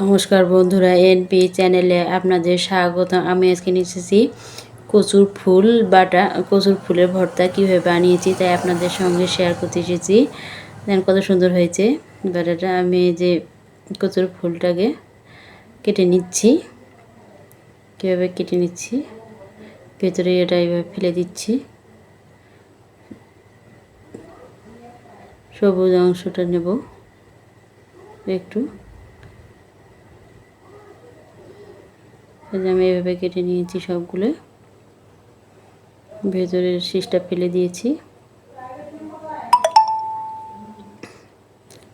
নমস্কার বন্ধুরা, এনপি চ্যানেলে আপনাদের স্বাগত। আমি আজকে নিয়ে এসেছি কচুর ফুল বাটা, কচুর ফুলের ভর্তা কীভাবে বানিয়েছি তাই আপনাদের সঙ্গে শেয়ার করতে এসেছি। দেখেন কত সুন্দর হয়েছে বাটাটা। আমি যে কচুর ফুলটাকে কেটে নিচ্ছি, কীভাবে কেটে নিচ্ছি, ভেতরে এটা এইভাবে ফেলে দিচ্ছি, সবুজ অংশটা নেব একটু। আমি এভাবে কেটে নিয়েছি সবগুলো, ভেতরের শীষটা ফেলে দিয়েছি।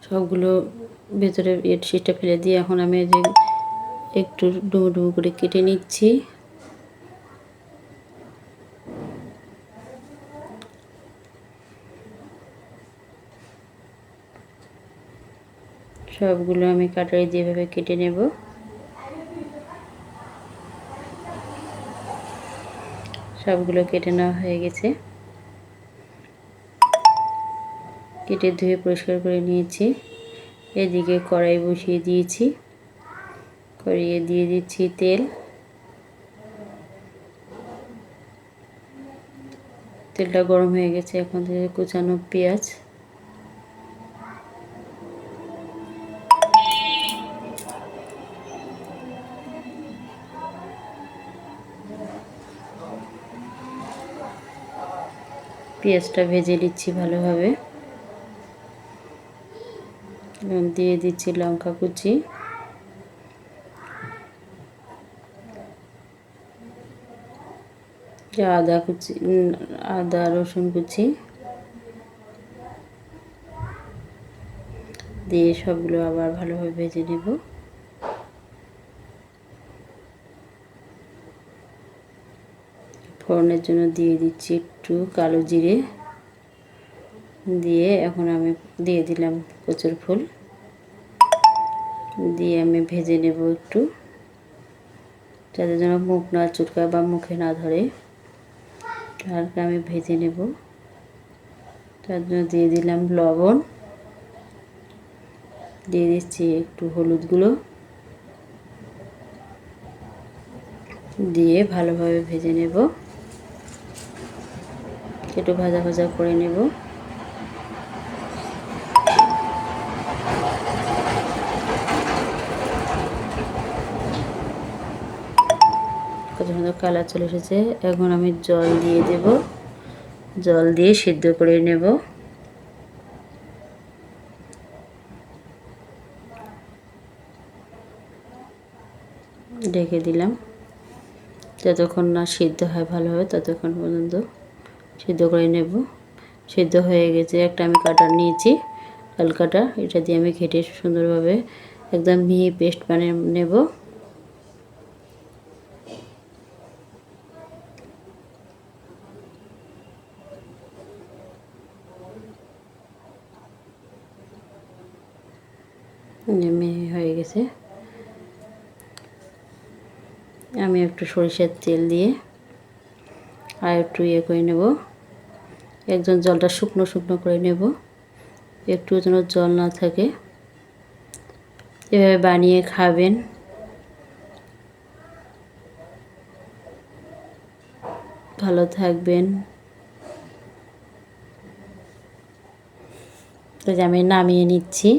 সবগুলো ভেতরে শীষটা ফেলে দিয়ে এখন আমি একটু ডুবো ডুবো করে কেটে নিচ্ছি। সবগুলো আমি কাটারি দিয়ে এভাবে কেটে নেব। সবগুলো কেটে নেওয়া হয়ে গেছে, কেটে ধুয়ে পরিষ্কার করে নিয়েছি। এদিকে কড়াই বসিয়ে দিয়েছি, কড়াইয়ে দিয়ে দিচ্ছি তেল। তেলটা গরম হয়ে গেছে, এখন থেকে কুচানো পেঁয়াজ, পেঁয়াজটা ভেজে নিচ্ছি ভালোভাবে। এবং দিয়ে দিচ্ছি লঙ্কা কুচি, আদা কুচি, আদা রসুন কুচি দিয়ে সবগুলো আবার ভালোভাবে ভেজে নেব। ফোড়নের জন্য দিয়ে দিচ্ছি একটু কালো জিরে, দিয়ে এখন আমি দিয়ে দিলাম কচুর ফুল, দিয়ে আমি ভেজে নেব একটু, যাতে যেন মুখ না চুটকায় বা মুখে না ধরে। হালকা আমি ভেজে নেব। তার জন্য দিয়ে দিলাম লবণ, দিয়ে দিচ্ছি একটু হলুদ গুঁড়ো, দিয়ে ভালোভাবে ভেজে নেব, একটু ভাজা ভাজা করে নেব। কত সুন্দর কালার চলে এসেছে। এখন আমি জল দিয়ে দেব, জল দিয়ে সিদ্ধ করে নেব। ঢেকে দিলাম, যতক্ষণ না সিদ্ধ হয় ভালোভাবে ততক্ষণ পর্যন্ত সিদ্ধ করে নেব। সিদ্ধ হয়ে গেছে, একটা আমি কাটার নিয়েছি, লাল কাটা, এটা দিয়ে আমি ঘেটে সুন্দরভাবে একদম মিহি পেস্ট বানিয়ে নেব। মিহি হয়ে গেছে। আমি একটু সরিষার তেল দিয়ে আর একটু করে নেব, একদম জলটা শুকনো শুকনো করে নেব, একটু যেন জল না থাকে। এভাবে বানিয়ে খাবেন, ভালো থাকবেন। তো আমি নামিয়ে নিচ্ছি।